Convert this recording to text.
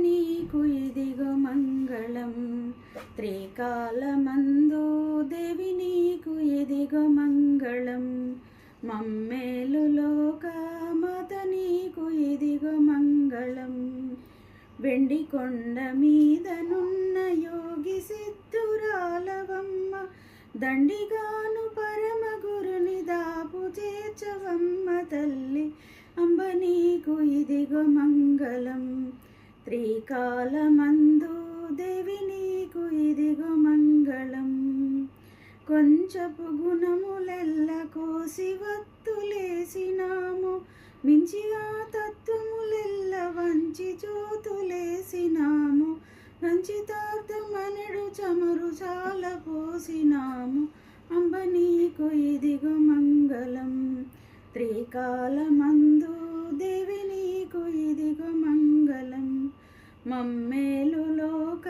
నీకు ఇదిగో మంగళం. త్రికాలమందు దేవి నీకు ఇదిగో మంగళం. మమ్మేలు లోక మాత నీకు ఇదిగో మంగళం. వెండి కొండ మీదనున్న యోగి సిద్ధురాలవమ్మ, దండిగాను పరమ గురుని దాపు చేర్చవమ్మ తల్లి. అంబ నీకు ఇదిగో మంగళం. త్రికాలమందు దేవి నీకు ఇదిగో మంగళం. కొంచెపు గుణములెల్ల కోసి వత్తులేసినాము, మించిగా తత్వములెల్ల వంచి జ్యోతులేసినాము. వంచితార్థమనడు చమరు చాల పోసినాము. అంబ నీకు ఇదిగో మంగళం. త్రికాలమందు దేవి నీకు ఇదిగో మంగళం. మమ్మేలు లోక